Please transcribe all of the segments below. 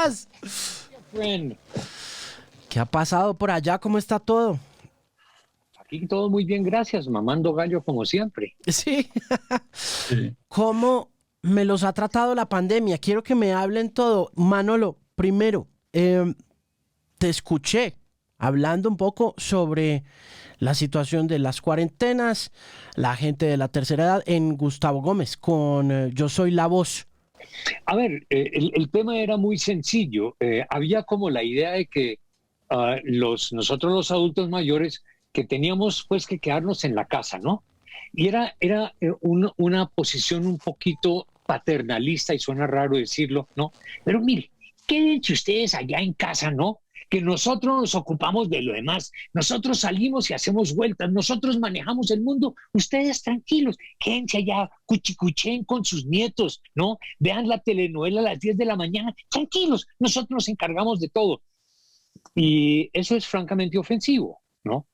estás? Friend. ¿Qué ha pasado por allá? ¿Cómo está todo? Aquí todo muy bien, gracias. Mamando gallo como siempre. Sí. Sí. ¿Cómo me los ha tratado la pandemia? Quiero que me hablen todo. Manolo, primero, te escuché hablando un poco sobre la situación de las cuarentenas, la gente de la tercera edad en Gustavo Gómez con Yo Soy la Voz. A ver, el tema era muy sencillo. Había como la idea de que nosotros los adultos mayores que teníamos pues que quedarnos en la casa, ¿no? Y era una posición un poquito paternalista y suena raro decirlo, ¿no? Pero mire, quédense ustedes allá en casa, ¿no? Que nosotros nos ocupamos de lo demás, nosotros salimos y hacemos vueltas, nosotros manejamos el mundo, ustedes tranquilos, quédense allá, cuchicuchen con sus nietos, ¿no? Vean la telenovela a las 10 de la mañana, tranquilos, nosotros nos encargamos de todo. Y eso es francamente ofensivo, ¿no?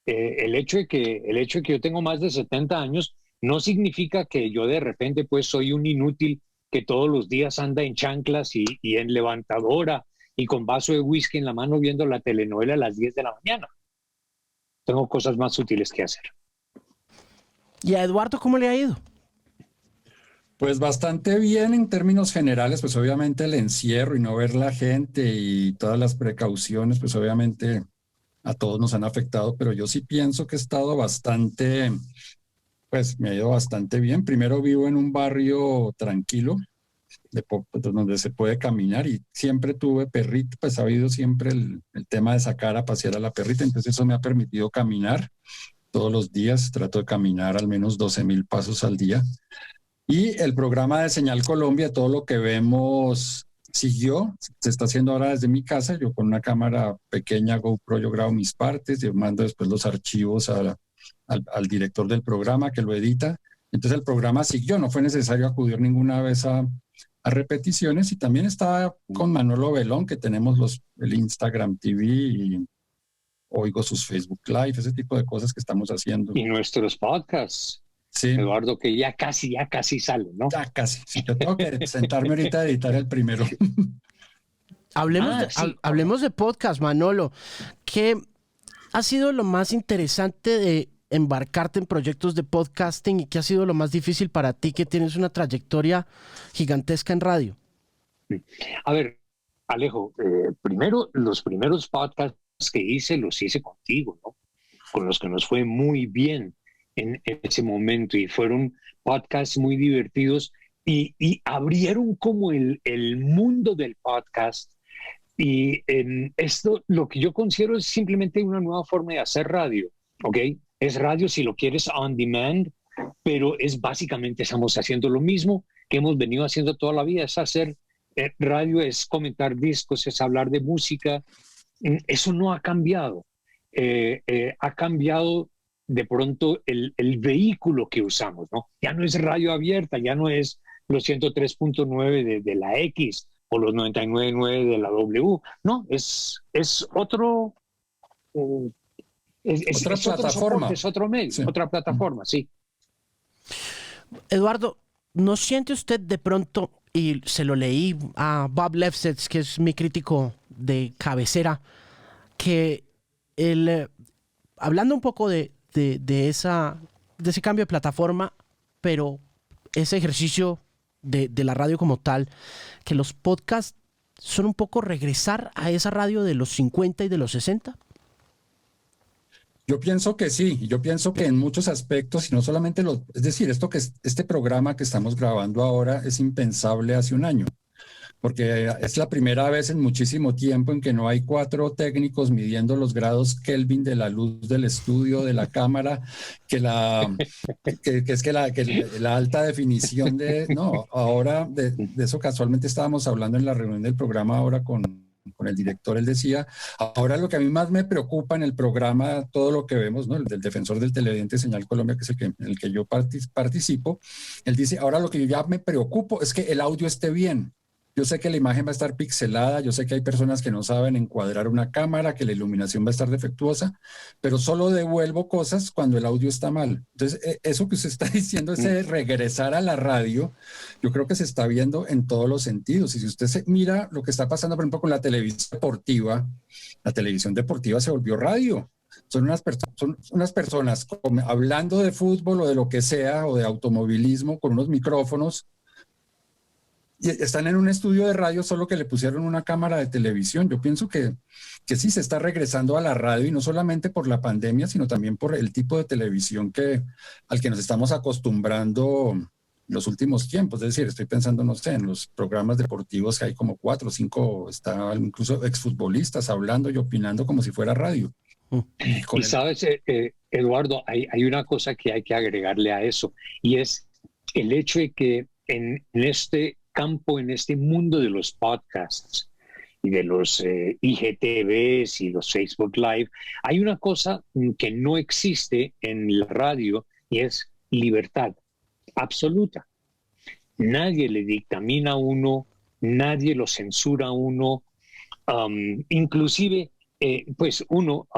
El hecho de que yo tengo más de 70 años no significa que yo de repente pues soy un inútil que todos los días anda en chanclas y en levantadora y con vaso de whisky en la mano viendo la telenovela a las 10 de la mañana. Tengo cosas más útiles que hacer. ¿Y a Eduardo cómo le ha ido? Pues bastante bien en términos generales, pues obviamente el encierro y no ver la gente y todas las precauciones, pues obviamente a todos nos han afectado, pero yo sí pienso que he estado bastante, pues me ha ido bastante bien. Primero vivo en un barrio tranquilo, donde se puede caminar y siempre tuve perrito, pues ha habido siempre el tema de sacar a pasear a la perrita, entonces eso me ha permitido caminar todos los días, trato de caminar al menos 12,000 pasos al día. Y el programa de Señal Colombia, todo lo que vemos siguió, se está haciendo ahora desde mi casa, yo con una cámara pequeña GoPro yo grabo mis partes, yo mando después los archivos al director del programa que lo edita, entonces el programa siguió, no fue necesario acudir ninguna vez a repeticiones y también está con Manolo Belón, que tenemos el Instagram TV y oigo sus Facebook Live, ese tipo de cosas que estamos haciendo. Y nuestros podcasts, Sí. Eduardo, que ya casi salen, ¿no? Ya casi. Sí, yo tengo que sentarme ahorita a editar el primero. Hablemos de podcast, Manolo. ¿Qué ha sido lo más interesante de embarcarte en proyectos de podcasting y qué ha sido lo más difícil para ti que tienes una trayectoria gigantesca en radio? A ver, Alejo, primero, los primeros podcasts que hice, los hice contigo, ¿no? Con los que nos fue muy bien en ese momento y fueron podcasts muy divertidos y abrieron como el mundo del podcast. Y esto, lo que yo considero es simplemente una nueva forma de hacer radio, ¿ok? Es radio si lo quieres on demand, pero es básicamente estamos haciendo lo mismo que hemos venido haciendo toda la vida, es hacer radio, es comentar discos, es hablar de música. Eso no ha cambiado. Ha cambiado de pronto el vehículo que usamos, ¿no? Ya no es radio abierta, ya no es los 103.9 de la X o los 99.9 de la W, no, es otro... Otra plataforma. Es otro medio, Sí. otra plataforma, sí. Eduardo, ¿no siente usted de pronto, y se lo leí a Bob Lefsetz, que es mi crítico de cabecera, que hablando un poco de ese cambio de plataforma, pero ese ejercicio de la radio como tal, que los podcasts son un poco regresar a esa radio de los 50 y de los 60? Yo pienso que sí, yo pienso que en muchos aspectos, y no solamente es decir, este programa que estamos grabando ahora es impensable hace un año, porque es la primera vez en muchísimo tiempo en que no hay 4 técnicos midiendo los grados Kelvin de la luz del estudio, de la cámara, que la alta definición no, ahora de eso casualmente estábamos hablando en la reunión del programa ahora con el director, él decía, ahora lo que a mí más me preocupa en el programa, todo lo que vemos, ¿no? El del defensor del televidente Señal Colombia, que es en el que yo participo, él dice, ahora lo que yo ya me preocupo es que el audio esté bien. Yo sé que la imagen va a estar pixelada, yo sé que hay personas que no saben encuadrar una cámara, que la iluminación va a estar defectuosa, pero solo devuelvo cosas cuando el audio está mal. Entonces, eso que usted está diciendo, ese regresar a la radio, yo creo que se está viendo en todos los sentidos. Y si usted mira lo que está pasando, por ejemplo, con la televisión deportiva se volvió radio. Son unas personas hablando de fútbol o de lo que sea, o de automovilismo, con unos micrófonos, y están en un estudio de radio, solo que le pusieron una cámara de televisión. Yo pienso que sí se está regresando a la radio, y no solamente por la pandemia, sino también por el tipo de televisión al que nos estamos acostumbrando en los últimos tiempos. Es decir, estoy pensando, no sé, en los programas deportivos que hay como 4 o 5, está incluso exfutbolistas hablando y opinando como si fuera radio. Y sabes, Eduardo, hay una cosa que hay que agregarle a eso, y es el hecho de que en este campo, en este mundo de los podcasts y de los IGTVs y los Facebook Live, hay una cosa que no existe en la radio, y es libertad absoluta. Nadie le dictamina a uno, nadie lo censura a uno, inclusive pues uno,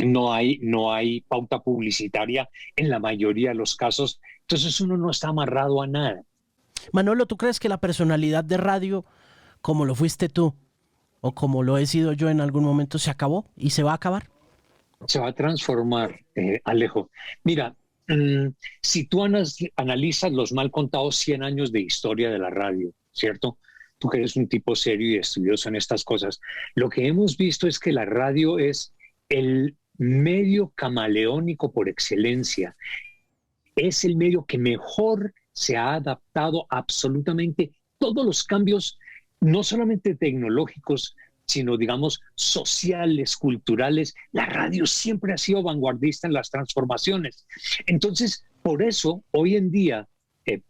no hay pauta publicitaria en la mayoría de los casos, entonces uno no está amarrado a nada. Manolo, ¿tú crees que la personalidad de radio, como lo fuiste tú, o como lo he sido yo en algún momento, se acabó y se va a acabar? Se va a transformar, Alejo. Mira, si tú analizas los mal contados 100 años de historia de la radio, ¿cierto? Tú que eres un tipo serio y estudioso en estas cosas, lo que hemos visto es que la radio es el medio camaleónico por excelencia. Es el medio que mejor se ha adaptado a absolutamente todos los cambios, no solamente tecnológicos, sino, digamos, sociales, culturales. La radio siempre ha sido vanguardista en las transformaciones. Entonces, por eso, hoy en día,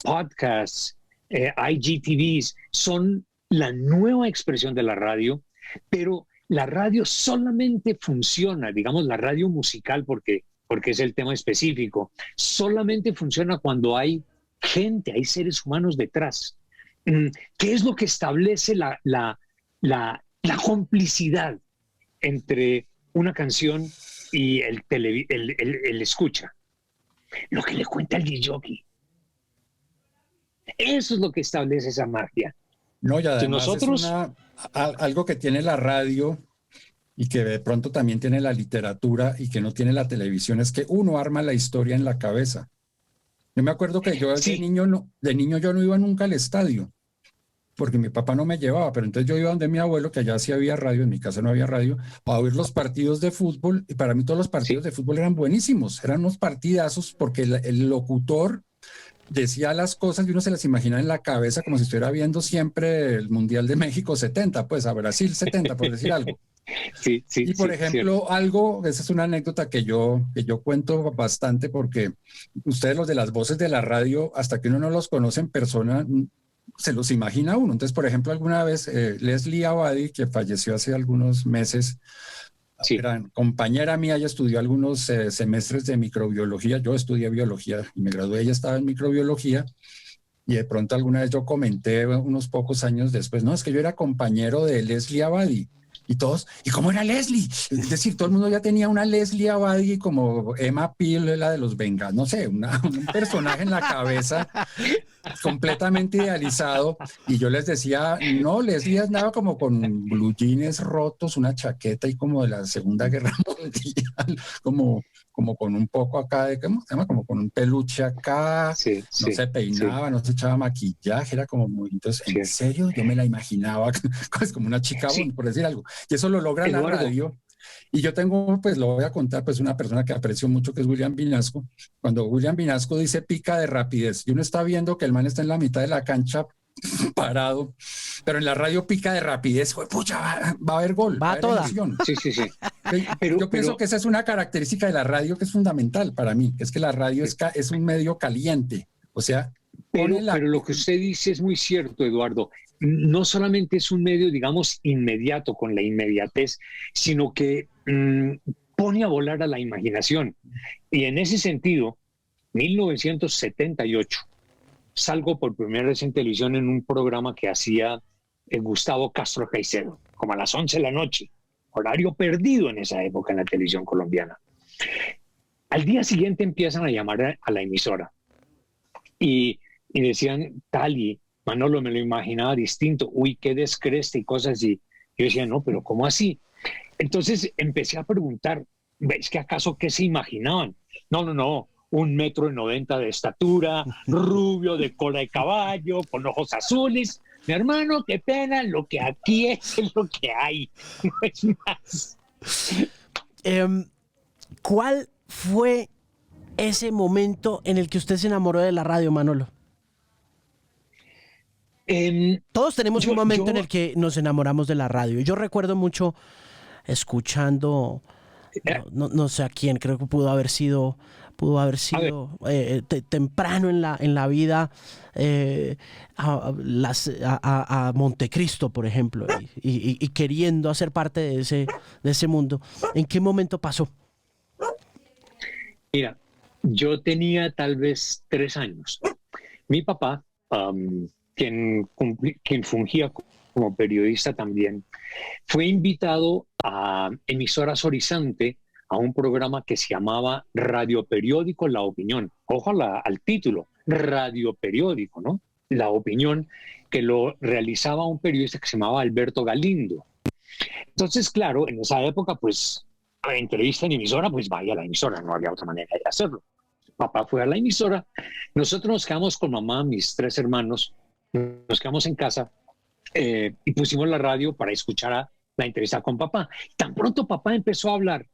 podcasts, IGTVs son la nueva expresión de la radio, pero la radio solamente funciona, digamos, la radio musical, porque es el tema específico, solamente funciona cuando hay gente, hay seres humanos detrás. ¿Qué es lo que establece la complicidad entre una canción y el escucha? Lo que le cuenta el DJ. Eso es lo que establece esa magia. No, y además nosotros, es algo que tiene la radio y que de pronto también tiene la literatura y que no tiene la televisión, es que uno arma la historia en la cabeza. Yo me acuerdo que yo de niño yo no iba nunca al estadio, porque mi papá no me llevaba, pero entonces yo iba donde mi abuelo, que allá sí había radio, en mi casa no había radio, para oír los partidos de fútbol, y para mí todos los partidos de fútbol eran buenísimos, eran unos partidazos, porque el locutor decía las cosas y uno se las imaginaba en la cabeza como si estuviera viendo siempre el Mundial de México 70, pues a Brasil 70, por decir algo. Sí, y por ejemplo, esa es una anécdota que yo cuento bastante, porque ustedes, los de las voces de la radio, hasta que uno no los conoce en persona, se los imagina uno. Entonces, por ejemplo, alguna vez Leslie Abadi, que falleció hace algunos meses, gran compañera mía, ella estudió algunos semestres de microbiología, yo estudié biología y me gradué, ella estaba en microbiología, y de pronto alguna vez yo comenté unos pocos años después, no, es que yo era compañero de Leslie Abadi. Y todos, ¿y cómo era Leslie? Es decir, todo el mundo ya tenía una Leslie Abadi como Emma Peel, la de los Vengas, no sé, un personaje en la cabeza completamente idealizado. Y yo les decía, no, Leslie andaba como con blue jeans rotos, una chaqueta y como de la Segunda Guerra Mundial, como con un poco acá de, ¿cómo se llama? Como con un peluche acá, no se peinaba, no se echaba maquillaje, era como muy, entonces, en serio, yo me la imaginaba pues, como una chica, por decir algo, y eso lo logra la radio. Y yo tengo, pues lo voy a contar, pues una persona que aprecio mucho, que es William Vinasco. Cuando William Vinasco dice pica de rapidez, y uno está viendo que el man está en la mitad de la cancha parado, pero en la radio pica de rapidez, pucha, va a haber gol, va a toda. Emoción. Sí. Yo pienso que esa es una característica de la radio que es fundamental para mí, es que la radio es un medio caliente, o sea... Pero lo que usted dice es muy cierto, Eduardo. No solamente es un medio, digamos, inmediato, con la inmediatez, sino que pone a volar a la imaginación. Y en ese sentido, 1978, salgo por primera vez en televisión en un programa que hacía Gustavo Castro Caicedo, como a las 11 de la noche, horario perdido en esa época en la televisión colombiana. Al día siguiente empiezan a llamar a la emisora y decían tal y Manolo me lo imaginaba distinto, uy, qué descreste y cosas así. Yo decía, no, pero ¿cómo así? Entonces empecé a preguntar, ¿ves que acaso qué se imaginaban? No, 1,90 m de estatura, rubio, de cola de caballo, con ojos azules. Mi hermano, qué pena, lo que aquí es lo que hay, no es más. ¿Cuál fue ese momento en el que usted se enamoró de la radio, Manolo? Todos tenemos un momento en el que nos enamoramos de la radio. Yo recuerdo mucho escuchando, no sé a quién, creo que pudo haber sido temprano en la vida, a Montecristo, por ejemplo, y queriendo hacer parte de ese mundo. ¿En qué momento pasó? Mira, yo tenía tal vez 3 años. Mi papá, quien fungía como periodista también, fue invitado a Emisoras Horizonte a un programa que se llamaba Radio Periódico La Opinión. Ojo al título, Radio Periódico, ¿no? La Opinión, que lo realizaba un periodista que se llamaba Alberto Galindo. Entonces, claro, en esa época, pues, entrevista en emisora, pues vaya a la emisora, no había otra manera de hacerlo. Papá fue a la emisora, nosotros nos quedamos con mamá, mis 3 hermanos, nos quedamos en casa y pusimos la radio para escuchar la entrevista con papá. Tan pronto papá empezó a hablar,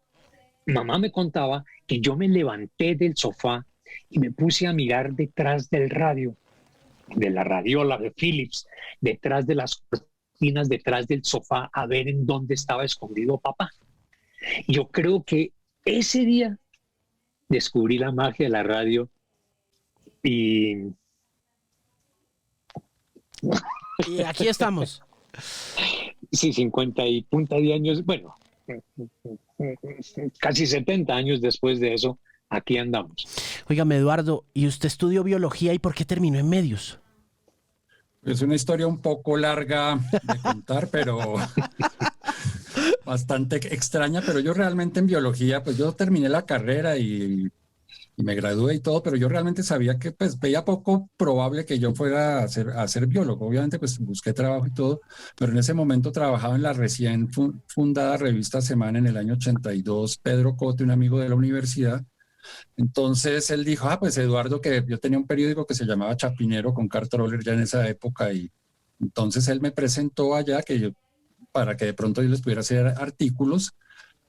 mamá me contaba que yo me levanté del sofá y me puse a mirar detrás del radio, de la radiola de Philips, detrás de las cortinas, detrás del sofá, a ver en dónde estaba escondido papá. Yo creo que ese día descubrí la magia de la radio y aquí estamos. Sí, 50 y punta de años, bueno, casi 70 años después de eso, aquí andamos. Óigame, Eduardo, ¿y usted estudió biología y por qué terminó en medios? Es una historia un poco larga de contar, pero bastante extraña, pero yo realmente en biología, pues yo terminé la carrera y me gradué y todo, pero yo realmente sabía que pues veía poco probable que yo fuera a ser biólogo. Obviamente pues busqué trabajo y todo, pero en ese momento trabajaba en la recién fundada revista Semana en el año 82, Pedro Cote, un amigo de la universidad. Entonces él dijo, pues Eduardo, que yo tenía un periódico que se llamaba Chapinero con Cartroller ya en esa época, y entonces él me presentó allá para que de pronto yo les pudiera hacer artículos.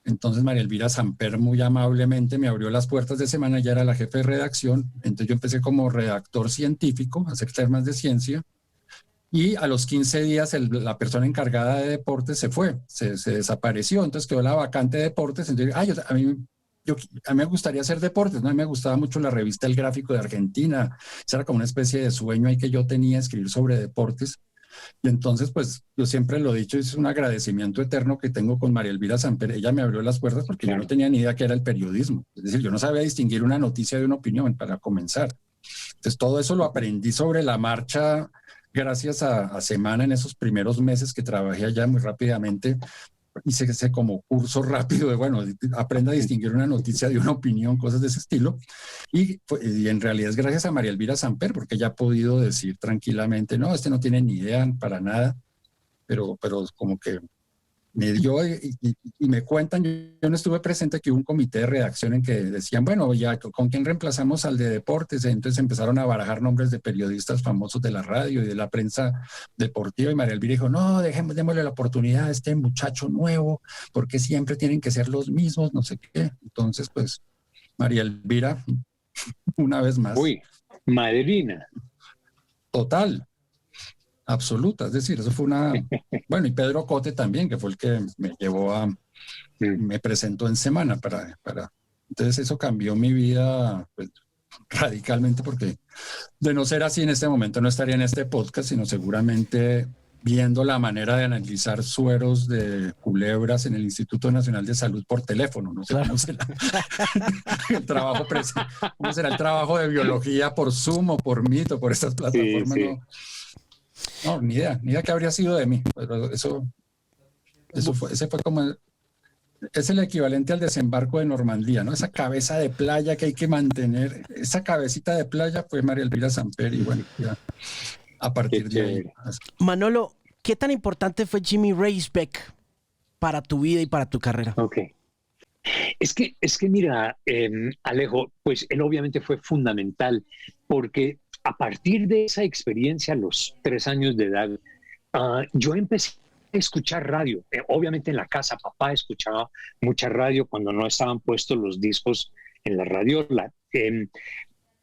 Entonces María Elvira Samper muy amablemente me abrió las puertas de Semana, ya era la jefe de redacción. Entonces yo empecé como redactor científico, a hacer temas de ciencia, y a los 15 días la persona encargada de deportes se fue, se desapareció. Entonces quedó la vacante de deportes. Entonces a mí me gustaría hacer deportes, ¿no? A mí me gustaba mucho la revista El Gráfico de Argentina. Esa era como una especie de sueño ahí que yo tenía, escribir sobre deportes. Y entonces, pues, yo siempre lo he dicho, es un agradecimiento eterno que tengo con María Elvira Samper. Ella me abrió las puertas porque yo no tenía ni idea qué era el periodismo. Es decir, yo no sabía distinguir una noticia de una opinión para comenzar. Entonces, todo eso lo aprendí sobre la marcha gracias a Semana en esos primeros meses que trabajé allá muy rápidamente. Hice ese como curso rápido de, bueno, aprenda a distinguir una noticia de una opinión, cosas de ese estilo. Y en realidad es gracias a María Elvira Samper, porque ella ha podido decir tranquilamente, no, no tiene ni idea para nada, pero como que me dio y me cuentan, yo no estuve presente, que hubo un comité de redacción en que decían, bueno, ya, ¿con quién reemplazamos al de deportes? Entonces empezaron a barajar nombres de periodistas famosos de la radio y de la prensa deportiva, y María Elvira dijo, no, démosle la oportunidad a este muchacho nuevo, porque siempre tienen que ser los mismos, no sé qué. Entonces, pues, María Elvira, una vez más. Uy, madrina. Total. Absoluta, es decir, eso fue una... Bueno, y Pedro Cote también, que fue el que me llevó me presentó en Semana para... Entonces eso cambió mi vida, pues, radicalmente, porque de no ser así en este momento no estaría en este podcast, sino seguramente viendo la manera de analizar sueros de culebras en el Instituto Nacional de Salud por teléfono. No sé cómo será cómo será el trabajo de biología por Zoom o por Meet o por estas plataformas. Sí. ¿No? No, ni idea qué habría sido de mí, pero ese fue como, es el equivalente al desembarco de Normandía, ¿no? Esa cabeza de playa que hay que mantener, esa cabecita de playa fue María Elvira Samper y bueno, ya a Qué partir de ahí. chévere. Manolo, ¿qué tan importante fue Jimmy Racebeck para tu vida y para tu carrera? Ok. Es que mira, Alejo, pues él obviamente fue fundamental porque a partir de esa experiencia a los 3 años de edad, yo empecé a escuchar radio. Obviamente en la casa, papá escuchaba mucha radio cuando no estaban puestos los discos en la radiola.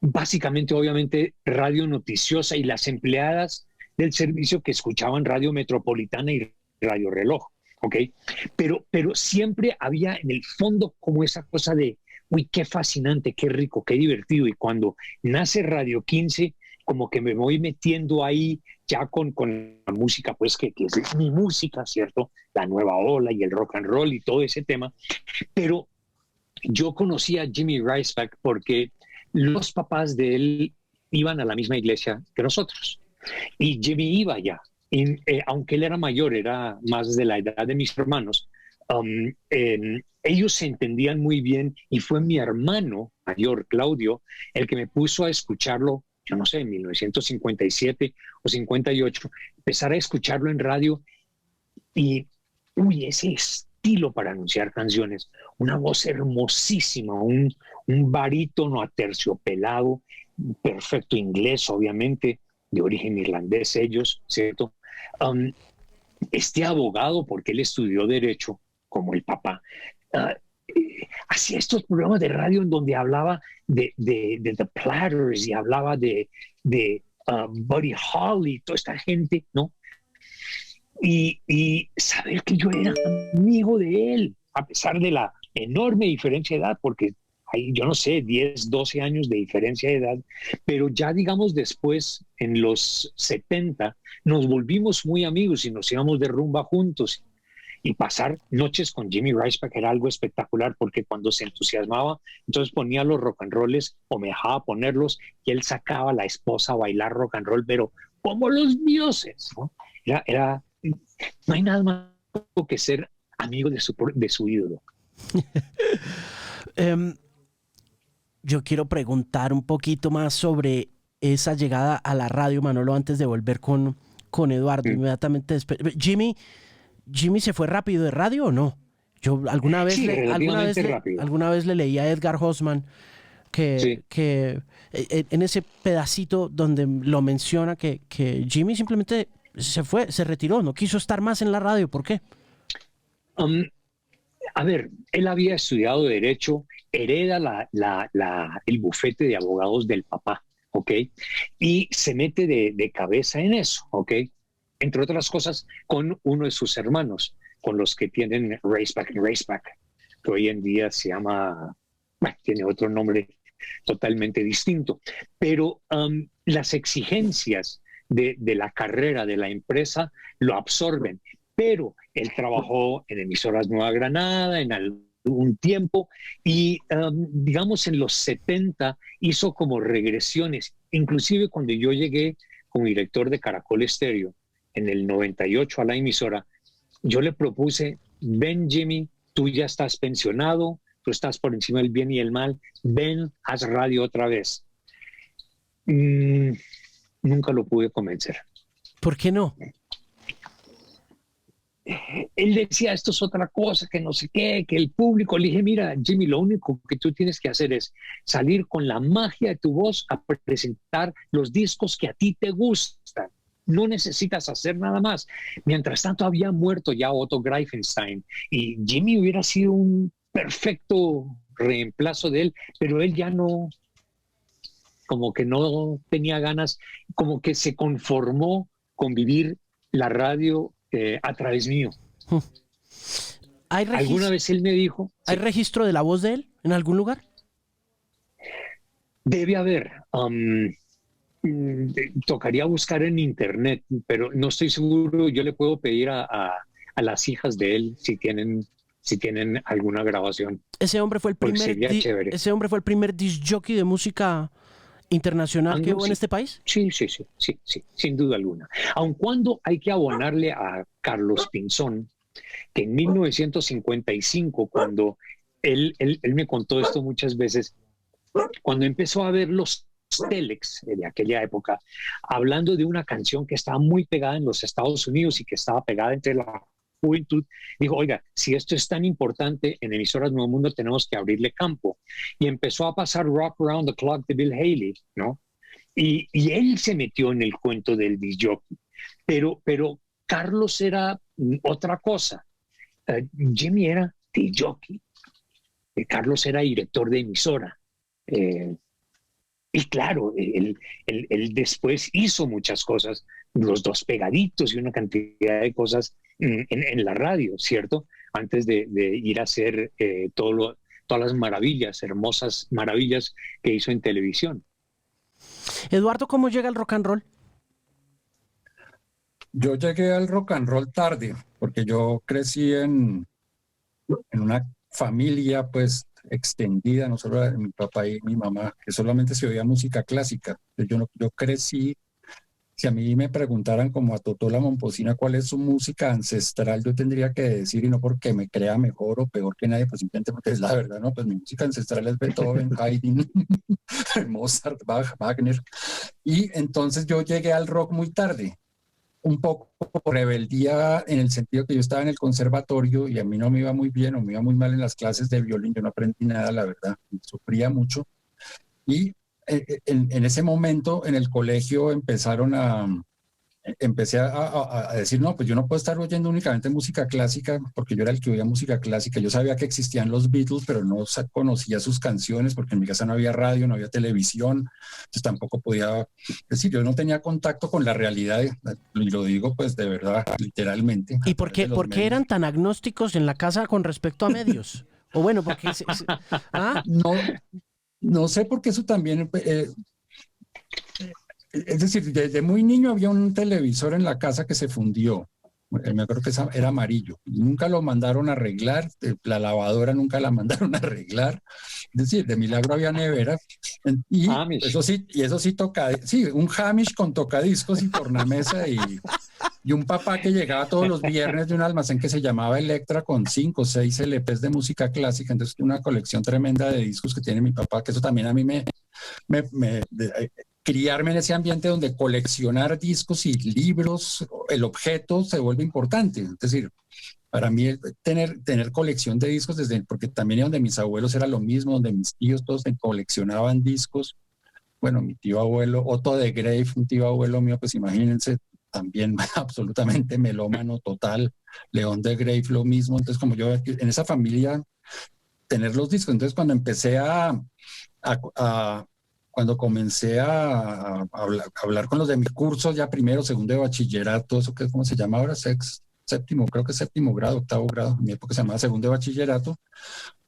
Básicamente, obviamente, radio noticiosa y las empleadas del servicio que escuchaban Radio Metropolitana y Radio Reloj, ¿ok? Pero siempre había en el fondo como esa cosa de, uy, qué fascinante, qué rico, qué divertido. Y cuando nace Radio 15, como que me voy metiendo ahí ya con la música, pues que es mi música, ¿cierto? La nueva ola y el rock and roll y todo ese tema. Pero yo conocí a Jimmy Riceback porque los papás de él iban a la misma iglesia que nosotros. Y Jimmy iba allá. Y, aunque él era mayor, era más de la edad de mis hermanos, ellos se entendían muy bien y fue mi hermano mayor, Claudio, el que me puso a escucharlo, yo no sé, en 1957 o 58, empezar a escucharlo en radio y, uy, ese estilo para anunciar canciones, una voz hermosísima, un barítono aterciopelado, perfecto inglés, obviamente, de origen irlandés ellos, ¿cierto? Um, este abogado, porque él estudió Derecho, como el papá, hacía estos programas de radio en donde hablaba de The Platters y hablaba de Buddy Holly, toda esta gente, ¿no? Y saber que yo era amigo de él, a pesar de la enorme diferencia de edad, porque hay, yo no sé, 10, 12 años de diferencia de edad, pero ya digamos después, en los 70, nos volvimos muy amigos y nos íbamos de rumba juntos. Y pasar noches con Jimmy Riceback era algo espectacular porque cuando se entusiasmaba, entonces ponía los rock and rolls o me dejaba ponerlos y él sacaba a la esposa a bailar rock and roll, pero como los dioses, ¿no? No hay nada más que ser amigo de su ídolo. Yo quiero preguntar un poquito más sobre esa llegada a la radio, Manolo, antes de volver con Eduardo. Inmediatamente después. ¿Jimmy se fue rápido de radio o no? Yo alguna vez, Sí, rápido. alguna vez le leí a Edgar Hoffman que en ese pedacito donde lo menciona que Jimmy simplemente se retiró, no quiso estar más en la radio. ¿Por qué? A ver, él había estudiado Derecho, hereda el bufete de abogados del papá, ¿ok? Y se mete de cabeza en eso, ¿ok? Entre otras cosas, con uno de sus hermanos, con los que tienen Raceback, que hoy en día se llama, bueno, tiene otro nombre totalmente distinto. Pero las exigencias de la carrera de la empresa lo absorben. Pero él trabajó en emisoras Nueva Granada en algún tiempo y digamos en los 70 hizo como regresiones. Inclusive cuando yo llegué como director de Caracol Estéreo en el 98 a la emisora, yo le propuse, ven Jimmy, tú ya estás pensionado, tú estás por encima del bien y el mal, ven, haz radio otra vez. Nunca lo pude convencer. ¿Por qué no? Él decía, esto es otra cosa, que no sé qué, que el público. Le dije, mira, Jimmy, lo único que tú tienes que hacer es salir con la magia de tu voz a presentar los discos que a ti te gustan. No necesitas hacer nada más. Mientras tanto, había muerto ya Otto Greifenstein y Jimmy hubiera sido un perfecto reemplazo de él, pero él ya no, como que no tenía ganas, como que se conformó con vivir la radio a través mío. ¿Alguna vez él me dijo? ¿Hay registro de la voz de él en algún lugar? Debe haber. Tocaría buscar en internet, pero no estoy seguro. Yo le puedo pedir a las hijas de él si tienen alguna grabación. Ese hombre fue el primer disc jockey de música internacional que hubo en este país? Sí, sin duda alguna. Aun cuando hay que abonarle a Carlos Pinzón, que en 1955, cuando él me contó esto muchas veces, cuando empezó a ver los telex de aquella época, hablando de una canción que estaba muy pegada en los Estados Unidos y que estaba pegada entre la juventud, dijo, oiga, si esto es tan importante en emisoras Nuevo Mundo, tenemos que abrirle campo. Y empezó a pasar Rock Around the Clock de Bill Haley, ¿no? Y él se metió en el cuento del disc jockey. Pero Carlos era otra cosa. Jimmy era disc jockey. Carlos era director de emisora. Y claro, él después hizo muchas cosas, los dos pegaditos y una cantidad de cosas en la radio, ¿cierto? Antes de ir a hacer todas las maravillas, hermosas maravillas que hizo en televisión. Eduardo, ¿cómo llega el rock and roll? Yo llegué al rock and roll tarde, porque yo crecí en una familia pues extendida, no solo de mi papá y mi mamá, que solamente se oía música clásica. Yo crecí, si a mí me preguntaran como a Totó la Momposina cuál es su música ancestral, yo tendría que decir, y no porque me crea mejor o peor que nadie, pues simplemente porque es la verdad, ¿no? Pues mi música ancestral es Beethoven, Haydn, Mozart, Bach, Wagner. Y entonces yo llegué al rock muy tarde, un poco por rebeldía en el sentido que yo estaba en el conservatorio y a mí no me iba muy bien o me iba muy mal en las clases de violín, yo no aprendí nada, la verdad, sufría mucho. Y en ese momento en el colegio empecé a decir, no, pues yo no puedo estar oyendo únicamente música clásica, porque yo era el que oía música clásica. Yo sabía que existían los Beatles, pero no conocía sus canciones, porque en mi casa no había radio, no había televisión, entonces tampoco podía decir, yo no tenía contacto con la realidad, y lo digo pues de verdad, literalmente. ¿Y por qué eran tan agnósticos en la casa con respecto a medios? O bueno, porque... ¿Ah? No sé, porque eso también... es decir, desde muy niño había un televisor en la casa que se fundió. Me acuerdo que era amarillo. Nunca lo mandaron a arreglar. La lavadora nunca la mandaron a arreglar. Es decir, de milagro había nevera. Y eso sí toca. Sí, un Hamish con tocadiscos y tornamesa y un papá que llegaba todos los viernes de un almacén que se llamaba Electra con 5 o 6 LPs de música clásica. Entonces, una colección tremenda de discos que tiene mi papá, que eso también a mí criarme en ese ambiente donde coleccionar discos y libros, el objeto se vuelve importante. Es decir, para mí tener colección de discos, porque también donde mis abuelos era lo mismo, donde mis tíos todos coleccionaban discos. Bueno, mi tío abuelo, Otto de Grave, un tío abuelo mío, pues imagínense, también absolutamente melómano total, León de Grave lo mismo. Entonces, como yo en esa familia, tener los discos. Entonces, cuando empecé cuando comencé a hablar con los de mi curso, ya primero, segundo de bachillerato, eso que ¿cómo se llama ahora? Séptimo, creo que séptimo grado, octavo grado, en mi época se llamaba segundo de bachillerato,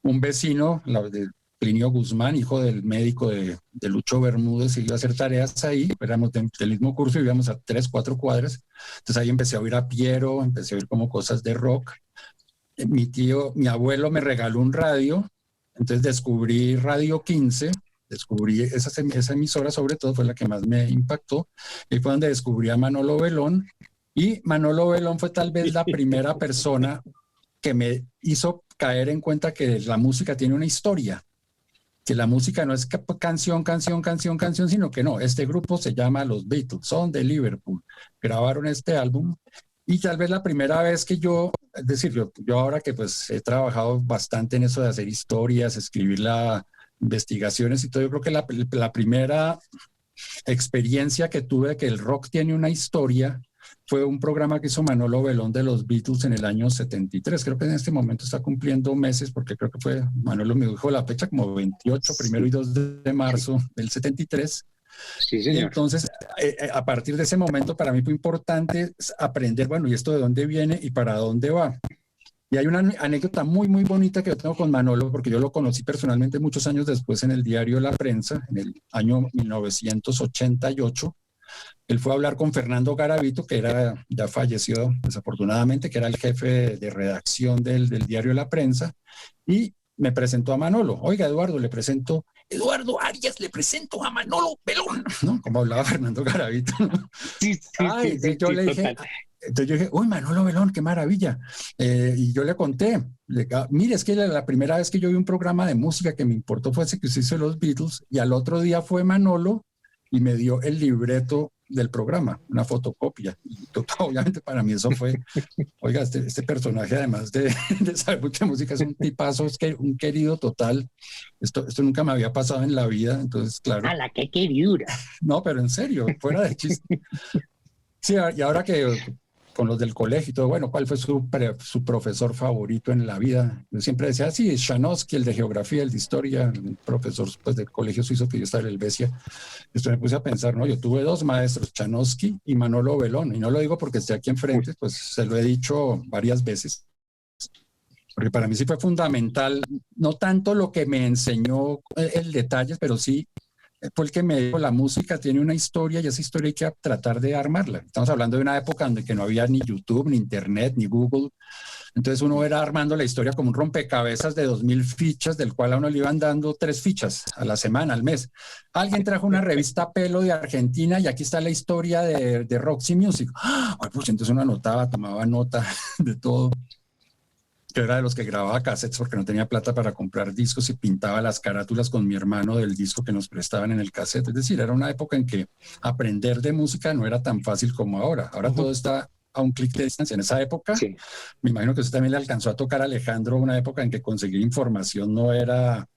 un vecino, de Plinio Guzmán, hijo del médico de Lucho Bermúdez, iba a hacer tareas ahí, éramos del mismo curso y íbamos a 3, 4 cuadras, entonces ahí empecé a oír a Piero, empecé a oír como cosas de rock. Mi abuelo me regaló un radio, entonces descubrí Radio 15, descubrí esa emisora, sobre todo fue la que más me impactó, y fue donde descubrí a Manolo Belón, y Manolo Belón fue tal vez la primera persona que me hizo caer en cuenta que la música tiene una historia, que la música no es canción, sino que no, este grupo se llama Los Beatles, son de Liverpool, grabaron este álbum, y tal vez la primera vez que es decir, yo ahora que pues he trabajado bastante en eso de hacer historias, escribir investigaciones y todo, yo creo que la primera experiencia que tuve de que el rock tiene una historia fue un programa que hizo Manolo Belón de los Beatles en el año 73. Creo que en este momento está cumpliendo meses, porque creo que fue, Manolo me dijo la fecha, como 28, primero y 2 de marzo del 73. Sí, señor. Y entonces, a partir de ese momento, para mí fue importante aprender, bueno, ¿y esto de dónde viene y para dónde va? Y hay una anécdota muy, muy bonita que yo tengo con Manolo, porque yo lo conocí personalmente muchos años después en el diario La Prensa, en el año 1988. Él fue a hablar con Fernando Garavito, que ya falleció desafortunadamente, que era el jefe de redacción del diario La Prensa, y me presentó a Manolo. Oiga, Eduardo, le presento, Eduardo Arias, le presento a Manolo Belón, ¿no? Como hablaba Fernando Garavito, ¿no? Sí, Yo le dije, entonces yo dije, uy, Manolo Belón, qué maravilla. Y yo le conté, mire, es que la primera vez que yo vi un programa de música que me importó fue ese que se hizo los Beatles, y al otro día fue Manolo y me dio el libreto del programa, una fotocopia. Y obviamente para mí eso fue, oiga, este personaje, además de saber mucha música, es un tipazo, es que un querido total. Esto nunca me había pasado en la vida, entonces, claro. ¡A la qué queridura! No, pero en serio, fuera de chiste. Sí, y ahora que con los del colegio y todo, bueno, ¿cuál fue su profesor favorito en la vida? Yo siempre decía, sí, Shanosky, el de geografía, el de historia, el profesor pues, del colegio suizo que yo estaba en el Helvecia. Esto me puse a pensar, ¿no? Yo tuve dos maestros, Shanosky y Manolo Belón, y no lo digo porque esté aquí enfrente, pues se lo he dicho varias veces. Porque para mí sí fue fundamental, no tanto lo que me enseñó el detalle, pero sí fue el que me dijo, la música tiene una historia y esa historia hay que tratar de armarla. Estamos hablando de una época en que no había ni YouTube, ni Internet, ni Google. Entonces uno era armando la historia como un rompecabezas de 2000 fichas, del cual a uno le iban dando 3 fichas a la semana, al mes. Alguien trajo una revista Pelo de Argentina y aquí está la historia de Roxy Music. Pues entonces uno anotaba, tomaba nota de todo. Yo era de los que grababa cassettes porque no tenía plata para comprar discos y pintaba las carátulas con mi hermano del disco que nos prestaban en el cassette. Es decir, era una época en que aprender de música no era tan fácil como ahora. Ahora todo está a un clic de distancia. En esa época, sí. Me imagino que usted también le alcanzó a tocar a Alejandro, una época en que conseguir información no era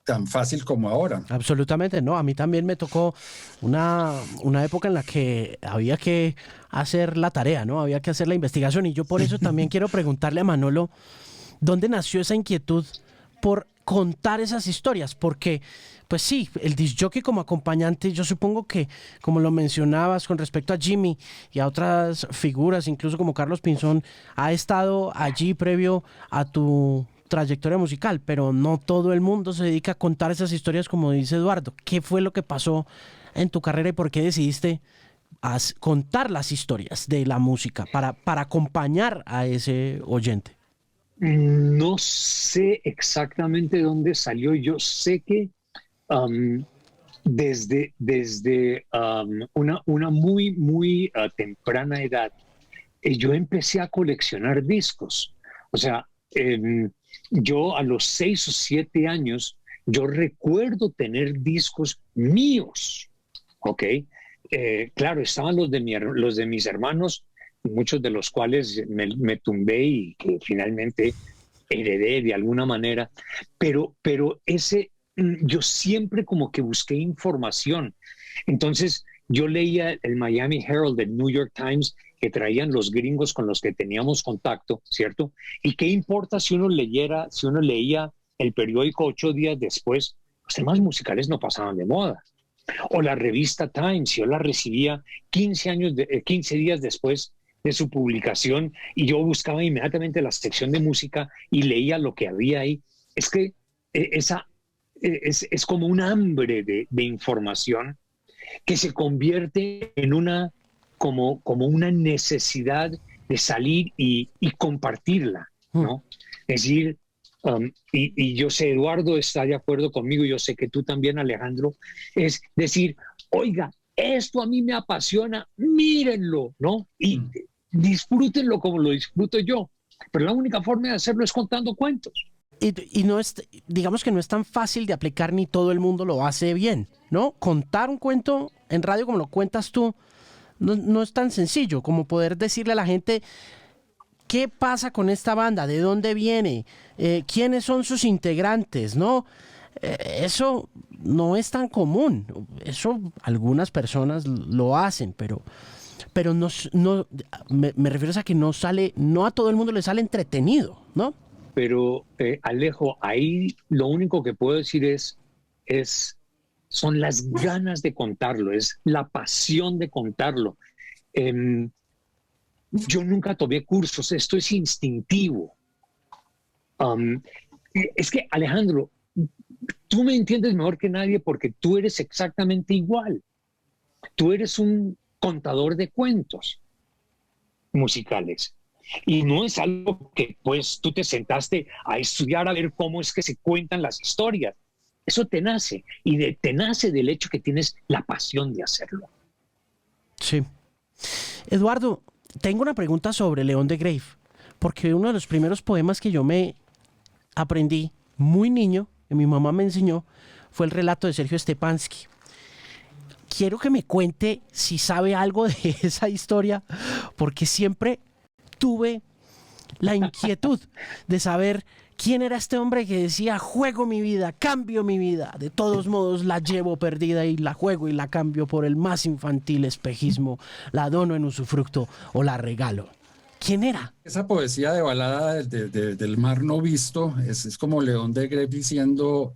tan fácil como ahora. Absolutamente, no. A mí también me tocó una época en la que había que hacer la tarea, ¿no? Había que hacer la investigación, y yo por eso también quiero preguntarle a Manolo, ¿dónde nació esa inquietud por contar esas historias? Porque, pues sí, el disc jockey como acompañante, yo supongo que, como lo mencionabas con respecto a Jimmy y a otras figuras, incluso como Carlos Pinzón, ha estado allí previo a tu trayectoria musical, pero no todo el mundo se dedica a contar esas historias como dice Eduardo. ¿Qué fue lo que pasó en tu carrera y por qué decidiste contar las historias de la música para acompañar a ese oyente? No sé exactamente dónde salió. Yo sé que desde una muy temprana edad, yo empecé a coleccionar discos. O sea, yo a los 6 o 7 años, yo recuerdo tener discos míos, ¿ok? Claro, estaban los de mis hermanos, muchos de los cuales me tumbé y que finalmente heredé de alguna manera, pero yo siempre como que busqué información. Entonces yo leía el Miami Herald, el New York Times, que traían los gringos con los que teníamos contacto, ¿cierto? Y qué importa si uno leía el periódico 8 días después, los temas musicales no pasaban de moda. O la revista Times, yo la recibía 15 días después de su publicación, y yo buscaba inmediatamente la sección de música y leía lo que había ahí. Es que es como un hambre de información que se convierte en como una necesidad de salir y compartirla, ¿no? Es decir, y yo sé, Eduardo está de acuerdo conmigo, yo sé que tú también, Alejandro, es decir, oiga, esto a mí me apasiona, mírenlo, ¿no? Y disfrútenlo como lo disfruto yo. Pero la única forma de hacerlo es contando cuentos. Y no es, digamos que no es tan fácil de aplicar, ni todo el mundo lo hace bien, ¿no? Contar un cuento en radio como lo cuentas tú, no es tan sencillo como poder decirle a la gente qué pasa con esta banda, de dónde viene, quiénes son sus integrantes, ¿no? Eso no es tan común. Eso algunas personas lo hacen, pero me refiero a que no a todo el mundo le sale entretenido, ¿no? Pero Alejo, ahí lo único que puedo decir son las ganas de contarlo, es la pasión de contarlo. Yo nunca tomé cursos, esto es instintivo. Es que, Alejandro, tú me entiendes mejor que nadie porque tú eres exactamente igual. Tú eres un contador de cuentos musicales. Y no es algo que pues tú te sentaste a estudiar a ver cómo es que se cuentan las historias. Eso te nace, te nace del hecho que tienes la pasión de hacerlo. Sí. Eduardo, tengo una pregunta sobre León de Grave, porque uno de los primeros poemas que yo me aprendí muy niño, que mi mamá me enseñó, fue el relato de Sergio Stepanski. Quiero que me cuente si sabe algo de esa historia, porque siempre tuve la inquietud de saber quién era este hombre que decía: juego mi vida, cambio mi vida, de todos modos la llevo perdida y la juego y la cambio por el más infantil espejismo, la dono en usufructo o la regalo. ¿Quién era? Esa poesía de balada del mar no visto es como León de Grave diciendo: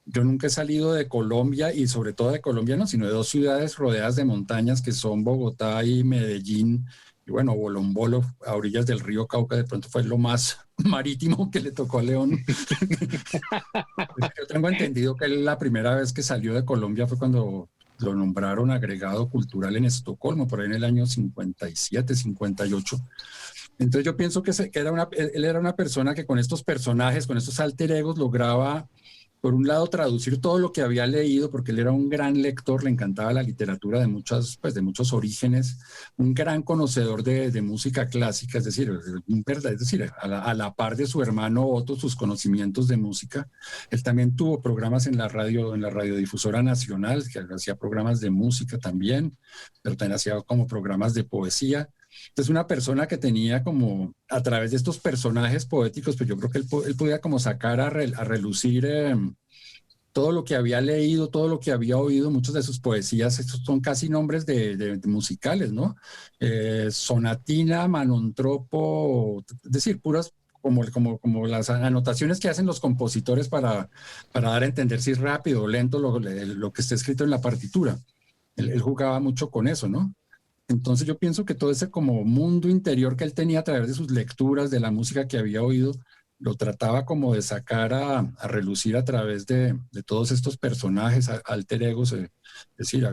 yo nunca he salido de Colombia, y sobre todo de Colombia no, sino de dos ciudades rodeadas de montañas que son Bogotá y Medellín. Y bueno, Bolombolo, a orillas del río Cauca, de pronto fue lo más marítimo que le tocó a León. Yo tengo entendido que la primera vez que salió de Colombia fue cuando lo nombraron agregado cultural en Estocolmo, por ahí en el año 57, 58. Entonces yo pienso que él era una persona que con estos personajes, con estos alter egos, lograba, por un lado, traducir todo lo que había leído, porque él era un gran lector, le encantaba la literatura de muchos orígenes, un gran conocedor de música clásica, es decir, a la par de su hermano Otto, sus conocimientos de música. Él también tuvo programas en la radiodifusora nacional, que hacía programas de música también, pero también hacía como programas de poesía. Entonces, una persona que tenía como, a través de estos personajes poéticos, pues yo creo que él podía como sacar a relucir todo lo que había leído, todo lo que había oído. Muchas de sus poesías, estos son casi nombres de musicales, ¿no? Sonatina, Manontropo, es decir, puras como las anotaciones que hacen los compositores para dar a entender si es rápido o lento lo que está escrito en la partitura. Él jugaba mucho con eso, ¿no? Entonces yo pienso que todo ese como mundo interior que él tenía a través de sus lecturas, de la música que había oído, lo trataba como de sacar a relucir a través de todos estos personajes, alter egos, es decir,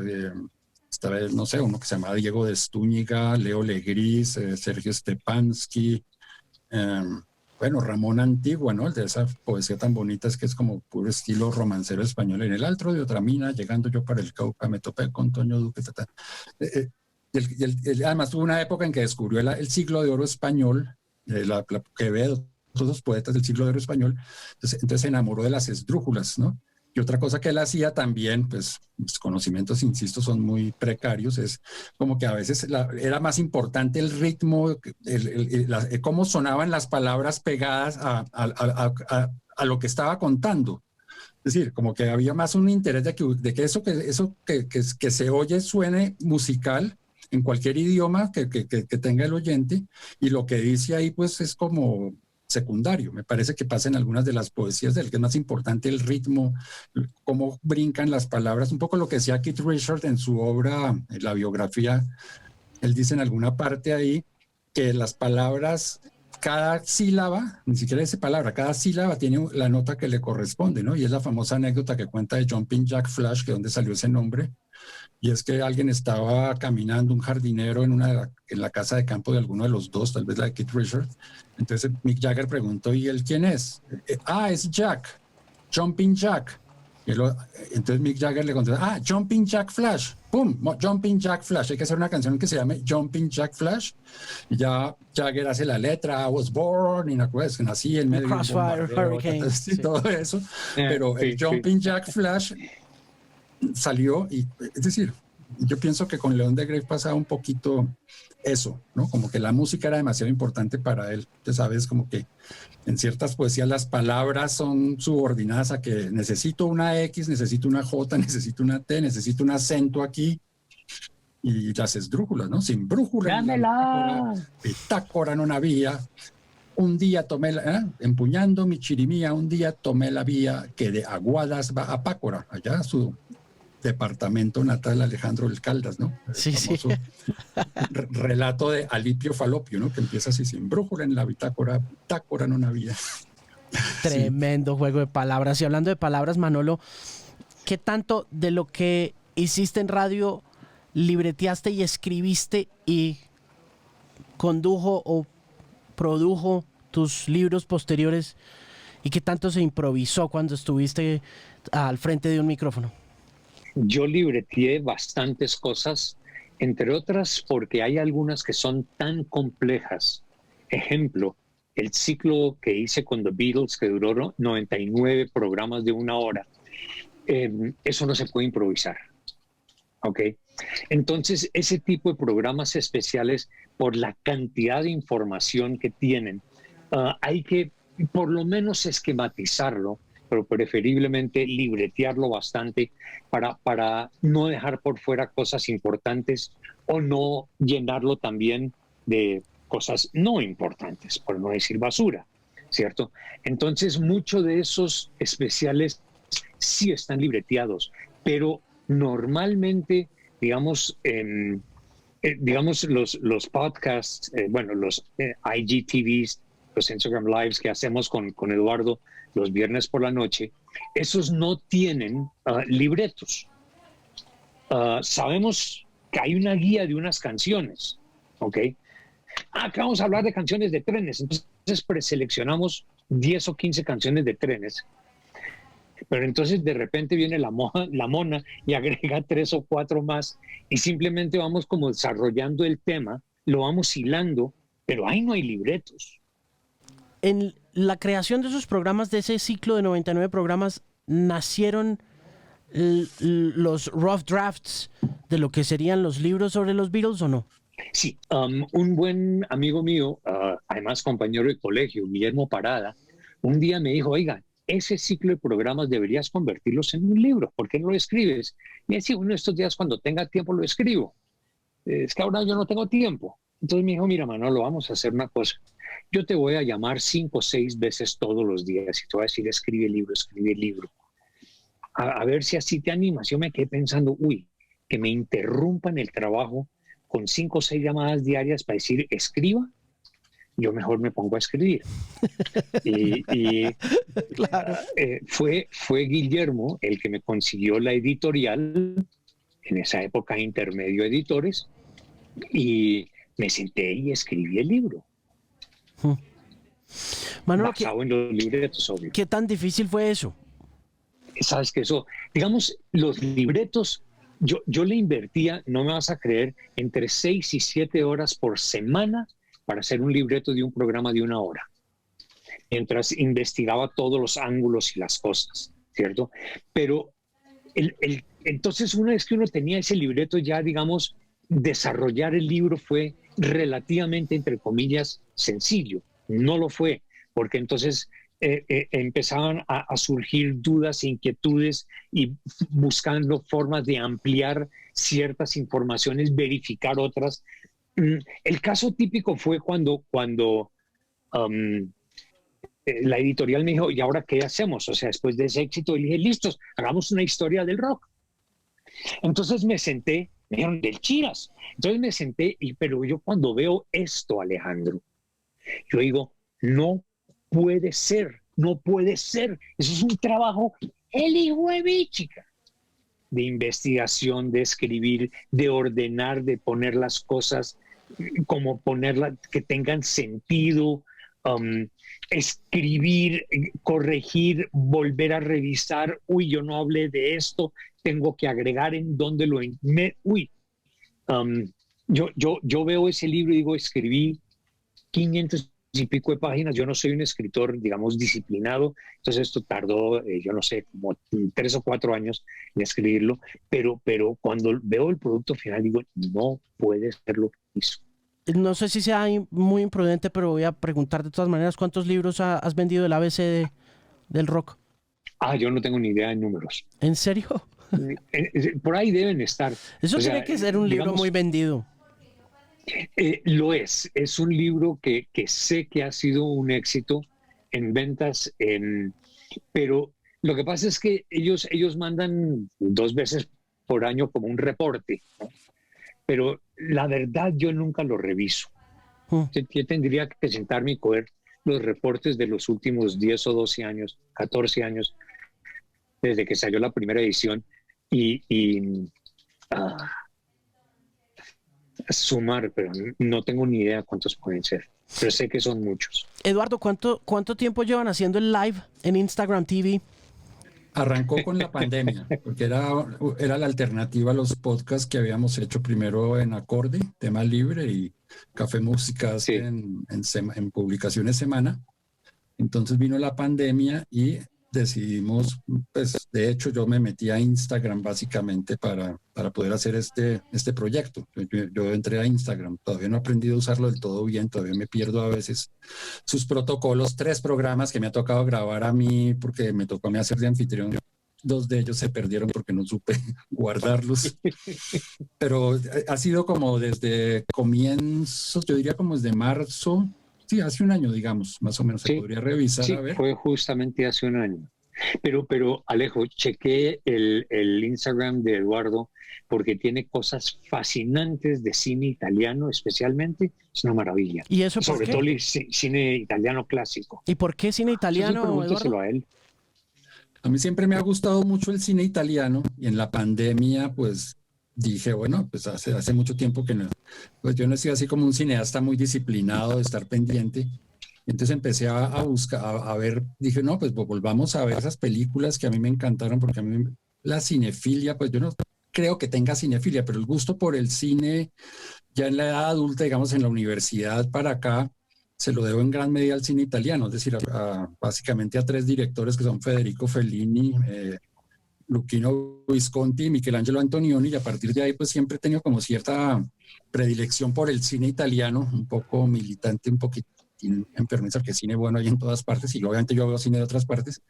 esta vez, no sé, uno que se llama Diego de Stúñiga, Leo Legris, Sergio Stepanski, bueno, Ramón Antigua, ¿no? El de esa poesía tan bonita, es que es como puro estilo romancero español. En el altro de otra mina, llegando yo para el Cauca, me topé con Toño Duque, además tuvo una época en que descubrió el siglo de oro español, Quevedo, todos los poetas del siglo de oro español. Entonces se enamoró de las esdrújulas, ¿no? Y otra cosa que él hacía también, pues mis conocimientos, insisto, son muy precarios, es como que a veces era más importante el ritmo, cómo sonaban las palabras pegadas a lo que estaba contando. Es decir, como que había más un interés de que eso que se oye suene musical en cualquier idioma que tenga el oyente, y lo que dice ahí pues es como secundario. Me parece que pasa en algunas de las poesías de él, que es más importante el ritmo, cómo brincan las palabras, un poco lo que decía Keith Richards en su obra, en la biografía. Él dice en alguna parte ahí que las palabras, cada sílaba, ni siquiera dice palabra, cada sílaba tiene la nota que le corresponde, ¿no? Y es la famosa anécdota que cuenta de Jumping Jack Flash, que es donde salió ese nombre. Y es que alguien estaba caminando, un jardinero, en la casa de campo de alguno de los dos, tal vez la de Keith Richards. Entonces Mick Jagger preguntó: ¿y él quién es? Es Jack, Jumping Jack. Entonces Mick Jagger le contestó: Jumping Jack Flash. ¡Pum! Jumping Jack Flash. Hay que hacer una canción que se llame Jumping Jack Flash. Y ya Jagger hace la letra: I was born, y nací en medio de un bombardeo, y todo eso. Pero el Jumping Jack Flash salió, y es decir, yo pienso que con León de Grave pasaba un poquito eso, ¿no? Como que la música era demasiado importante para él. Tú sabes, como que en ciertas poesías las palabras son subordinadas a que necesito una X, necesito una J, necesito una T, necesito un acento aquí, y las esdrújulas, ¿no? Sin brújula, bitácora no había. Un día tomé, empuñando mi chirimía, un día tomé la vía que de Aguadas va a Pácora, allá a su departamento natal, Alejandro del Caldas, ¿no? Sí, sí. Relato de Alipio Falopio, ¿no? Que empieza así: sin brújula en la bitácora no había. Tremendo juego de palabras. Y hablando de palabras, Manolo, ¿qué tanto de lo que hiciste en radio libreteaste y escribiste y condujo o produjo tus libros posteriores? ¿Y qué tanto se improvisó cuando estuviste al frente de un micrófono? Yo libreteé bastantes cosas, entre otras porque hay algunas que son tan complejas. Ejemplo, el ciclo que hice con The Beatles, que duró 99 programas de 1 hora, eso no se puede improvisar. ¿Ok? Entonces, ese tipo de programas especiales, por la cantidad de información que tienen, hay que por lo menos esquematizarlo, pero preferiblemente libretearlo bastante para no dejar por fuera cosas importantes o no llenarlo también de cosas no importantes, por no decir basura, ¿cierto? Entonces, muchos de esos especiales sí están libreteados, pero normalmente, digamos, los podcasts, los IGTVs, los Instagram Lives que hacemos con Eduardo los viernes por la noche, esos no tienen libretos. Sabemos que hay una guía de unas canciones, ¿ok? Acá vamos a hablar de canciones de trenes, entonces preseleccionamos 10 o 15 canciones de trenes, pero entonces de repente viene la mona y agrega 3 o 4 más y simplemente vamos como desarrollando el tema, lo vamos hilando, pero ahí no hay libretos. En la creación de esos programas, de ese ciclo de 99 programas, ¿nacieron los rough drafts de lo que serían los libros sobre los Beatles o no? Sí, un buen amigo mío, además compañero de colegio, Guillermo Parada, un día me dijo, oiga, ese ciclo de programas deberías convertirlos en un libro, ¿por qué no lo escribes? Y decía, uno de estos días cuando tenga tiempo lo escribo. Es que ahora yo no tengo tiempo. Entonces me dijo, mira, Manolo, vamos a hacer una cosa. Yo te voy a llamar 5 o 6 veces todos los días y te voy a decir, escribe el libro. A ver si así te animas. Yo me quedé pensando, que me interrumpan el trabajo con 5 o 6 llamadas diarias para decir, escriba. Yo mejor me pongo a escribir. Claro. Fue Guillermo el que me consiguió la editorial, en esa época Intermedio Editores, y me senté y escribí el libro. Manolo, basado en los libretos, obvio. ¿Qué tan difícil fue eso? Sabes que eso, digamos, los libretos, yo le invertía, no me vas a creer, entre 6 y 7 horas por semana para hacer un libreto de un programa de 1 hora, mientras investigaba todos los ángulos y las cosas, ¿cierto? Pero entonces una vez que uno tenía ese libreto ya, digamos, desarrollar el libro fue relativamente, entre comillas, sencillo. No lo fue, porque entonces empezaban a surgir dudas e inquietudes y buscando formas de ampliar ciertas informaciones, verificar otras. El caso típico fue cuando la editorial me dijo, ¿y ahora qué hacemos? O sea, después de ese éxito, y dije, listos, hagamos una historia del rock. Entonces me senté, me dijeron, del Chiras. Entonces me senté, pero yo cuando veo esto, Alejandro, yo digo, no puede ser. Eso es un trabajo, el hijo de mi chica, de investigación, de escribir, de ordenar, de poner las cosas, como ponerlas, que tengan sentido, escribir, corregir, volver a revisar, yo no hablé de esto, tengo que agregar en donde yo veo ese libro y digo, escribí 500 y pico de páginas, yo no soy un escritor, digamos, disciplinado, entonces esto tardó, yo no sé, como 3 o 4 años en escribirlo, pero cuando veo el producto final digo, no puede ser lo que hizo. No sé si sea muy imprudente, pero voy a preguntar de todas maneras, ¿cuántos libros has vendido del ABC del rock? Yo no tengo ni idea de números. ¿En serio? Por ahí deben estar. Eso tiene que ser un libro muy vendido. Lo es un libro que sé que ha sido un éxito en ventas, pero lo que pasa es que ellos mandan 2 veces por año como un reporte, ¿no? Pero la verdad yo nunca lo reviso. Yo tendría que sentarme y coger los reportes de los últimos 10 o 12 años, 14 años, desde que salió la primera edición y sumar, pero no tengo ni idea cuántos pueden ser, pero sé que son muchos. Eduardo, ¿cuánto tiempo llevan haciendo el live en Instagram TV? Arrancó con la pandemia, porque era la alternativa a los podcasts que habíamos hecho primero en Acorde, tema libre, y Café Música Sí. en publicaciones semana. Entonces vino la pandemia y decidimos, pues de hecho yo me metí a Instagram básicamente para poder hacer este proyecto. Yo entré a Instagram, todavía no he aprendido a usarlo del todo bien, todavía me pierdo a veces sus protocolos, 3 programas que me ha tocado grabar a mí porque me tocó a mí hacer de anfitrión. 2 de ellos se perdieron porque no supe guardarlos, pero ha sido como desde comienzos, yo diría como desde marzo. Sí, hace un año, digamos, más o menos, se podría revisar, sí, a ver. fue justamente hace un año. Pero Alejo, chequé el Instagram de Eduardo porque tiene cosas fascinantes de cine italiano, especialmente. Es una maravilla. ¿Y eso por Sobre qué? todo el cine italiano clásico. ¿Y por qué cine Entonces italiano, pregúnteselo Eduardo? a él. A mí siempre me ha gustado mucho el cine italiano y en la pandemia, pues dije, bueno, pues hace mucho tiempo que no, pues yo no he sido así como un cineasta muy disciplinado de estar pendiente. Entonces empecé a buscar, a ver, dije, no, pues volvamos a ver esas películas que a mí me encantaron, porque a mí la cinefilia, pues yo no creo que tenga cinefilia, pero el gusto por el cine ya en la edad adulta, digamos en la universidad para acá, se lo debo en gran medida al cine italiano, es decir, básicamente a 3 directores que son Federico Fellini, Luchino Visconti y Michelangelo Antonioni, y a partir de ahí pues siempre he tenido como cierta predilección por el cine italiano, un poco militante, un poquito enfermiza, porque cine bueno hay en todas partes, y obviamente yo veo cine de otras partes,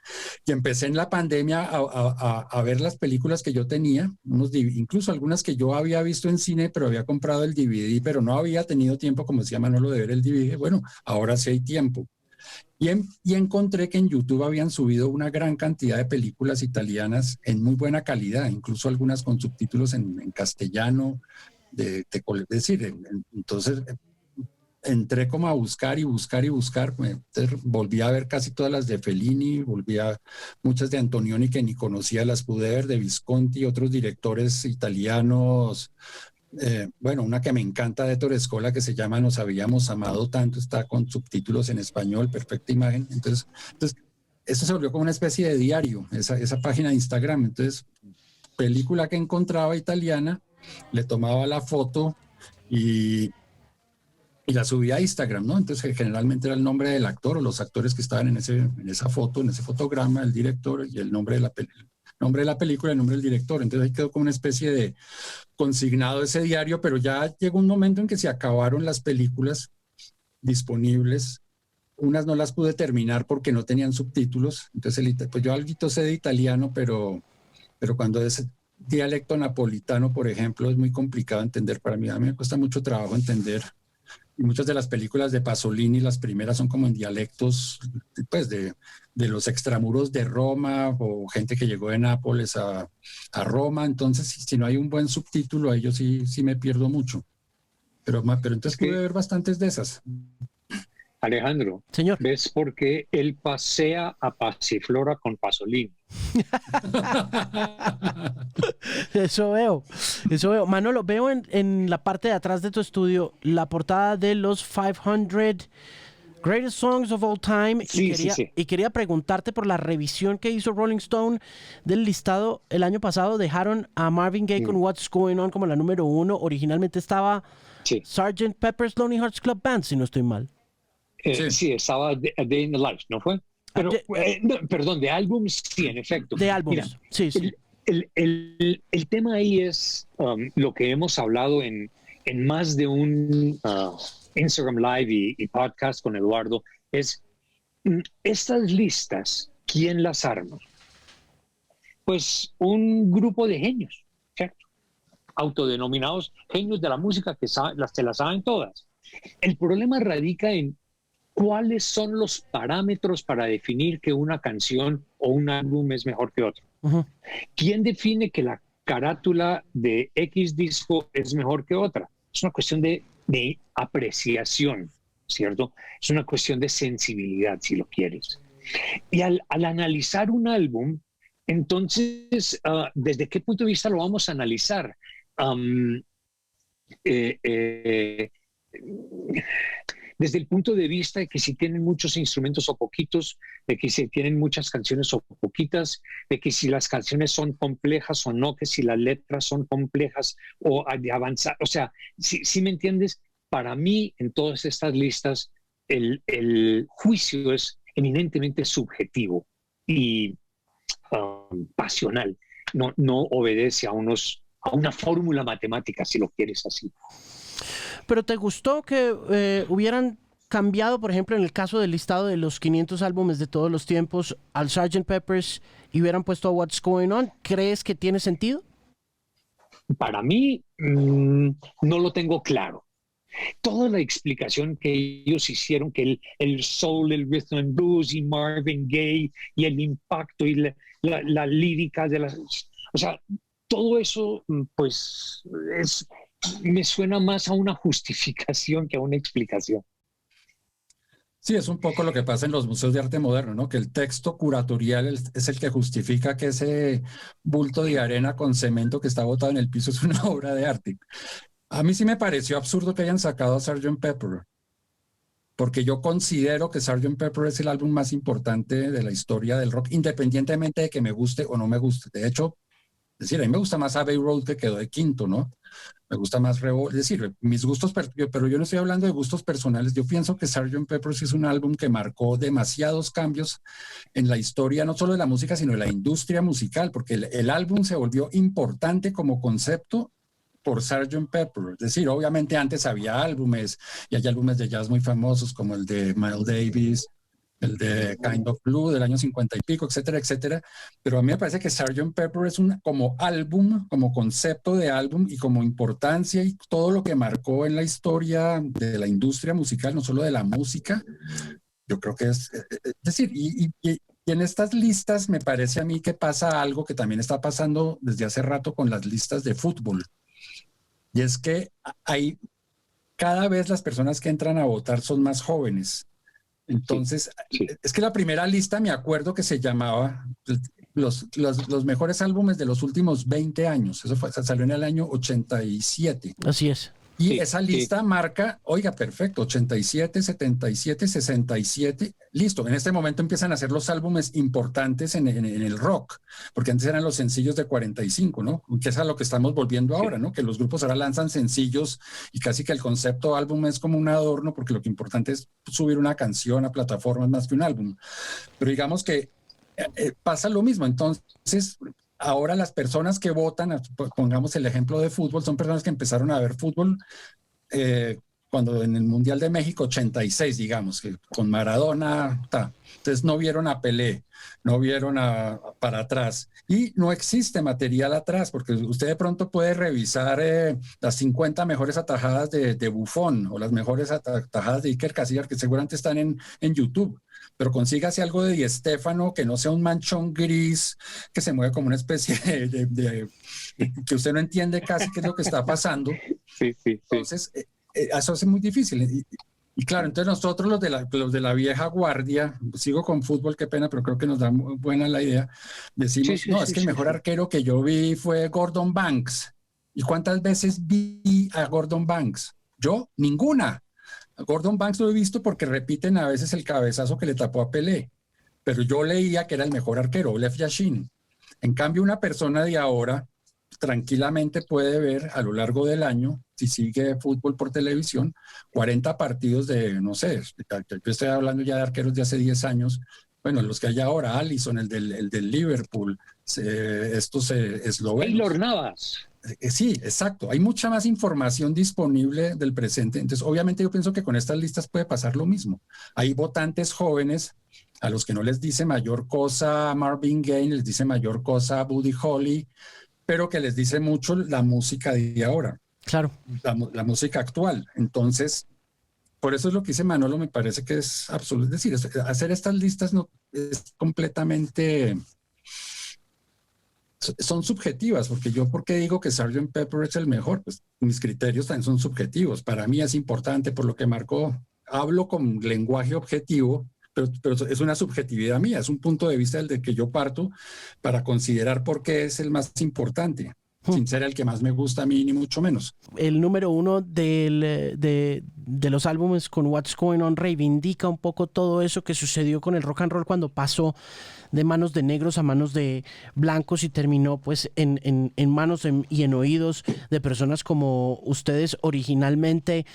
y empecé en la pandemia a ver las películas que yo tenía, incluso algunas que yo había visto en cine, pero había comprado el DVD, pero no había tenido tiempo, como decía Manolo, de ver el DVD. Bueno, ahora sí hay tiempo. Y encontré que en YouTube habían subido una gran cantidad de películas italianas en muy buena calidad, incluso algunas con subtítulos en castellano, es decir, entonces entré como a buscar y buscar y buscar. Entonces, volví a ver casi todas las de Fellini, volví a muchas de Antonioni que ni conocía, las pude ver, de Visconti, otros directores italianos. Bueno, una que me encanta de Ettore Scola que se llama Nos habíamos amado tanto, está con subtítulos en español, perfecta imagen. Entonces eso se volvió como una especie de diario, esa página de Instagram. Entonces, película que encontraba italiana, le tomaba la foto y la subía a Instagram, ¿no? Entonces generalmente era el nombre del actor o los actores que estaban en esa foto, en ese fotograma, el director y el nombre de la película, el nombre del director. Entonces ahí quedó como una especie de consignado ese diario, pero ya llegó un momento en que se acabaron las películas disponibles. Unas no las pude terminar porque no tenían subtítulos. Entonces pues yo algo sé de italiano, pero cuando es dialecto napolitano, por ejemplo, es muy complicado entender para mí. A mí me cuesta mucho trabajo entender. Y muchas de las películas de Pasolini, las primeras son como en dialectos pues, de los extramuros de Roma o gente que llegó de Nápoles a Roma. Entonces, si no hay un buen subtítulo, a ellos sí me pierdo mucho. Pero entonces pude ver bastantes de esas. Alejandro, Señor. ¿ves por qué él pasea a Pasiflora con Pasolini? Eso veo. Manolo, veo en la parte de atrás de tu estudio la portada de los 500 Greatest Songs of All Time. Sí, Y quería preguntarte por la revisión que hizo Rolling Stone del listado el año pasado. Dejaron a Marvin Gaye con What's Going On como la número 1. Originalmente estaba Sgt. Pepper's Lonely Hearts Club Band, si no estoy mal. Sí, estaba A Day in the Life, ¿no fue? Pero, no, perdón, de álbums, sí, en efecto. De álbums, mira, sí. El tema ahí es lo que hemos hablado en más de un Instagram Live y podcast con Eduardo, es estas listas, ¿quién las arma? Pues un grupo de genios, ¿cierto? Autodenominados genios de la música que se las saben todas. El problema radica en cuáles son los parámetros para definir que una canción o un álbum es mejor que otro. Uh-huh. ¿Quién define que la carátula de X disco es mejor que otra? Es una cuestión de apreciación, ¿cierto? Es una cuestión de sensibilidad, si lo quieres. Y al analizar un álbum, entonces, ¿desde qué punto de vista lo vamos a analizar? desde el punto de vista de que si tienen muchos instrumentos o poquitos, de que si tienen muchas canciones o poquitas, de que si las canciones son complejas o no, que si las letras son complejas o de avanzar. O sea, si me entiendes, para mí en todas estas listas el juicio es eminentemente subjetivo y pasional. No obedece a una fórmula matemática, si lo quieres así. ¿Pero te gustó que hubieran cambiado, por ejemplo, en el caso del listado de los 500 álbumes de todos los tiempos, al Sgt. Pepper's y hubieran puesto a What's Going On? ¿Crees que tiene sentido? Para mí, no lo tengo claro. Toda la explicación que ellos hicieron, que el soul, el rhythm and blues y Marvin Gaye y el impacto y la lírica de las... O sea, todo eso, pues, me suena más a una justificación que a una explicación. Sí, es un poco lo que pasa en los museos de arte moderno, ¿no? Que el texto curatorial es el que justifica que ese bulto de arena con cemento que está botado en el piso es una obra de arte. A mí sí me pareció absurdo que hayan sacado a Sgt. Pepper, porque yo considero que Sgt. Pepper es el álbum más importante de la historia del rock, independientemente de que me guste o no me guste. De hecho, es decir, a mí me gusta más Abbey Road, que quedó de quinto, ¿no? Me gusta más es decir, mis gustos, pero yo no estoy hablando de gustos personales. Yo pienso que Sgt. Pepper sí es un álbum que marcó demasiados cambios en la historia, no solo de la música, sino de la industria musical, porque el álbum se volvió importante como concepto por Sgt. Pepper. Es decir, obviamente antes había álbumes, y hay álbumes de jazz muy famosos como el de Miles Davis, el de Kind of Blue del año 50 y pico, etcétera, etcétera. Pero a mí me parece que Sgt. Pepper es como álbum, como concepto de álbum y como importancia y todo lo que marcó en la historia de la industria musical, no solo de la música. Yo creo que es decir, y en estas listas me parece a mí que pasa algo que también está pasando desde hace rato con las listas de fútbol. Y es que cada vez las personas que entran a votar son más jóvenes. Entonces, sí. Es que la primera lista me acuerdo que se llamaba los mejores álbumes de los últimos 20 años. Eso salió en el año 87. Así es. Y sí, esa lista marca, oiga, perfecto, 87, 77, 67, listo. En este momento empiezan a ser los álbumes importantes en el rock, porque antes eran los sencillos de 45, ¿no? Que es a lo que estamos volviendo ahora, ¿no? Que los grupos ahora lanzan sencillos y casi que el concepto álbum es como un adorno, porque lo que importante es subir una canción a plataformas más que un álbum. Pero digamos que pasa lo mismo, entonces... Ahora las personas que votan, pongamos el ejemplo de fútbol, son personas que empezaron a ver fútbol cuando en el Mundial de México 86, digamos, que con Maradona, entonces no vieron a Pelé, no vieron para atrás y no existe material atrás, porque usted de pronto puede revisar las 50 mejores atajadas de Buffon o las mejores atajadas de Iker Casillas, que seguramente están en YouTube. Pero consígase algo de Di Stéfano que no sea un manchón gris, que se mueve como una especie de que usted no entiende casi qué es lo que está pasando. Sí. Entonces, eso es muy difícil. Y claro, entonces nosotros los de la vieja guardia, sigo con fútbol, qué pena, pero creo que nos da muy buena la idea, decimos, es que el mejor arquero que yo vi fue Gordon Banks. ¿Y cuántas veces vi a Gordon Banks? Yo, ninguna. Gordon Banks lo he visto porque repiten a veces el cabezazo que le tapó a Pelé, pero yo leía que era el mejor arquero, Lev Yashin. En cambio, una persona de ahora tranquilamente puede ver a lo largo del año, si sigue fútbol por televisión, 40 partidos de, no sé, yo estoy hablando ya de arqueros de hace 10 años, bueno, los que hay ahora, Alisson, el del Liverpool, estos eslovenos. Keylor Navas. Sí, exacto. Hay mucha más información disponible del presente. Entonces, obviamente yo pienso que con estas listas puede pasar lo mismo. Hay votantes jóvenes a los que no les dice mayor cosa Marvin Gaye, les dice mayor cosa Buddy Holly, pero que les dice mucho la música de ahora. Claro. La música actual. Entonces, por eso es lo que dice Manolo, me parece que es absurdo. Es decir, hacer estas listas no es completamente... Son subjetivas, porque yo, ¿por qué digo que Sgt. Pepper es el mejor? Pues mis criterios también son subjetivos. Para mí es importante por lo que marcó. Hablo con lenguaje objetivo, pero es una subjetividad mía, es un punto de vista del que yo parto para considerar por qué es el más importante. sin ser el que más me gusta a mí, ni mucho menos. El número 1 de los álbumes con What's Going On reivindica un poco todo eso que sucedió con el rock and roll cuando pasó de manos de negros a manos de blancos y terminó pues en manos y en oídos de personas como ustedes originalmente,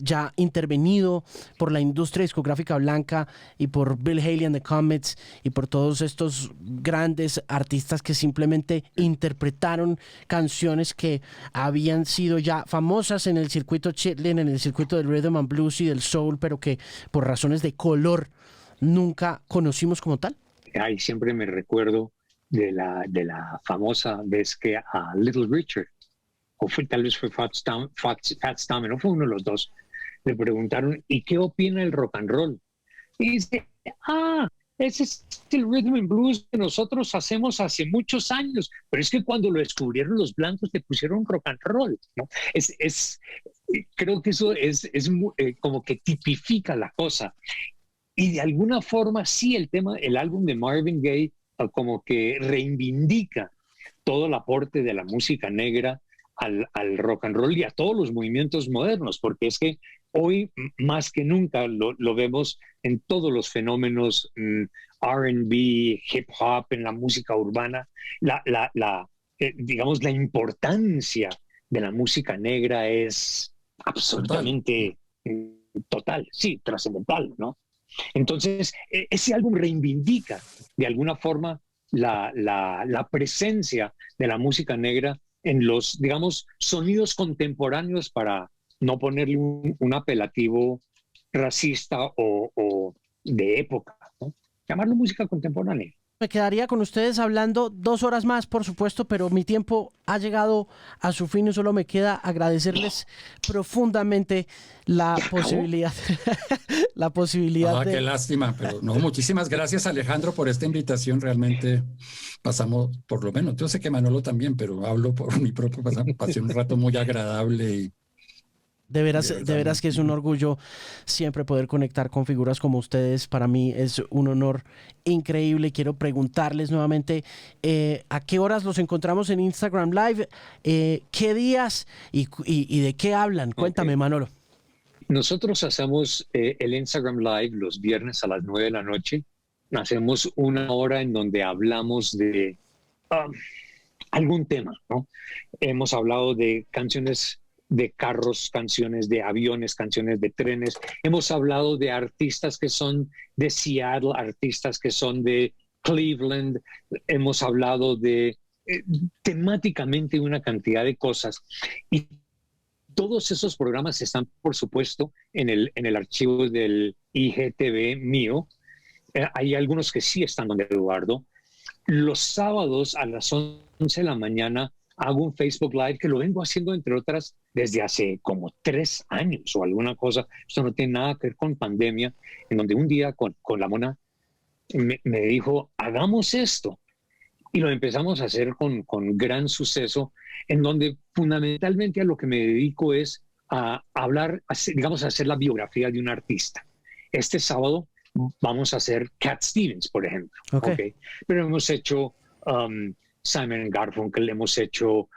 ya intervenido por la industria discográfica blanca y por Bill Haley and the Comets y por todos estos grandes artistas que simplemente interpretaron canciones que habían sido ya famosas en el circuito chitlin, en el circuito del rhythm and blues y del soul, pero que por razones de color nunca conocimos como tal. Ay, siempre me recuerdo de la famosa vez que a Little Richard, o tal vez fue Fats Domino, no fue uno de los dos, le preguntaron, ¿y qué opina el rock and roll? Y dice, ese es el rhythm and blues que nosotros hacemos hace muchos años, pero es que cuando lo descubrieron los blancos le pusieron rock and roll, ¿no? Creo que eso es como que tipifica la cosa. Y de alguna forma, sí, el álbum de Marvin Gaye como que reivindica todo el aporte de la música negra al rock and roll y a todos los movimientos modernos, porque es que hoy más que nunca lo vemos en todos los fenómenos R&B, hip hop, en la música urbana, digamos, la importancia de la música negra es absolutamente total, sí, trascendental, ¿no? Entonces, ese álbum reivindica de alguna forma la presencia de la música negra en los, digamos, sonidos contemporáneos, para no ponerle un apelativo racista o de época, ¿no? Llamarlo música contemporánea. Me quedaría con ustedes hablando 2 horas más, por supuesto, pero mi tiempo ha llegado a su fin y solo me queda agradecerles profundamente la posibilidad. Qué lástima, pero no, muchísimas gracias, Alejandro, por esta invitación. Realmente pasamos, por lo menos, yo sé que Manolo también, pero hablo por mi propio, pasé un rato muy agradable y de veras que es un orgullo siempre poder conectar con figuras como ustedes. Para mí es un honor increíble. Quiero preguntarles nuevamente a qué horas los encontramos en Instagram Live, qué días y de qué hablan. Cuéntame, Manolo. Nosotros hacemos el Instagram Live los viernes a las 9 de la noche. Hacemos 1 hora en donde hablamos de algún tema, ¿no? Hemos hablado de canciones de carros, canciones de aviones, canciones de trenes. Hemos hablado de artistas que son de Seattle, artistas que son de Cleveland. Hemos hablado de temáticamente una cantidad de cosas. Y todos esos programas están, por supuesto, en el archivo del IGTV mío. Hay algunos que sí están donde Eduardo. Los sábados a las 11 de la mañana hago un Facebook Live que lo vengo haciendo, entre otras, desde hace como 3 años o alguna cosa. Esto no tiene nada que ver con pandemia, en donde un día con la Mona me dijo, hagamos esto. Y lo empezamos a hacer con gran suceso, en donde fundamentalmente a lo que me dedico es a hablar, digamos, a hacer la biografía de un artista. Este sábado vamos a hacer Cat Stevens, por ejemplo. Okay. Pero hemos hecho Simon & Garfunkel, hemos hecho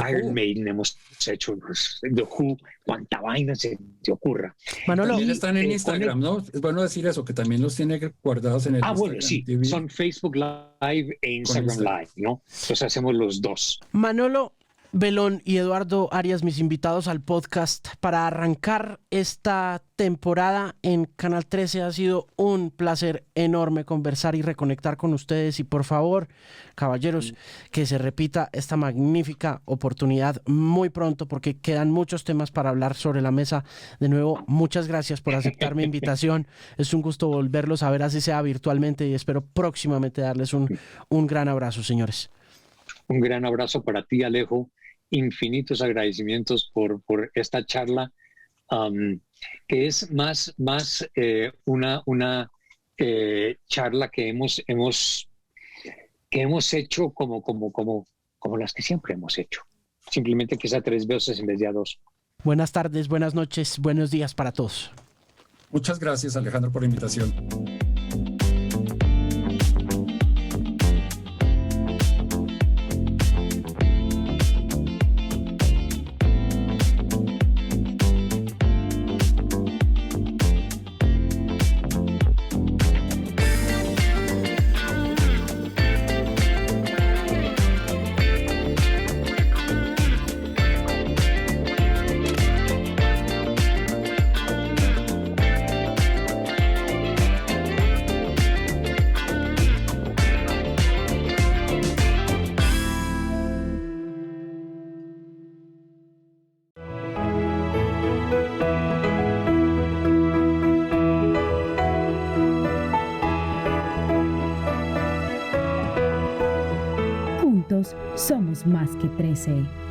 Iron Maiden, hemos hecho The Who, cuánta vaina se te ocurra. Manolo, también están en Instagram, ¿no? Es bueno decir eso, que también los tiene guardados en el Instagram. Bueno, sí, TV. Son Facebook Live e Instagram Live, ¿no? Entonces hacemos los dos. Manolo Belón y Eduardo Arias, mis invitados al podcast para arrancar esta temporada en Canal 13. Ha sido un placer enorme conversar y reconectar con ustedes, y por favor, caballeros, que se repita esta magnífica oportunidad muy pronto, porque quedan muchos temas para hablar sobre la mesa. De nuevo, muchas gracias por aceptar mi invitación. Es un gusto volverlos a ver, así sea virtualmente, y espero próximamente darles un gran abrazo, señores. Un gran abrazo para ti, Alejo. Infinitos agradecimientos por esta charla, que es más una charla que hemos hecho como las que siempre hemos hecho. Simplemente que sea 3 veces en vez de a 2. Buenas tardes, buenas noches, buenos días para todos. Muchas gracias, Alejandro, por la invitación. Juntos somos más que 13.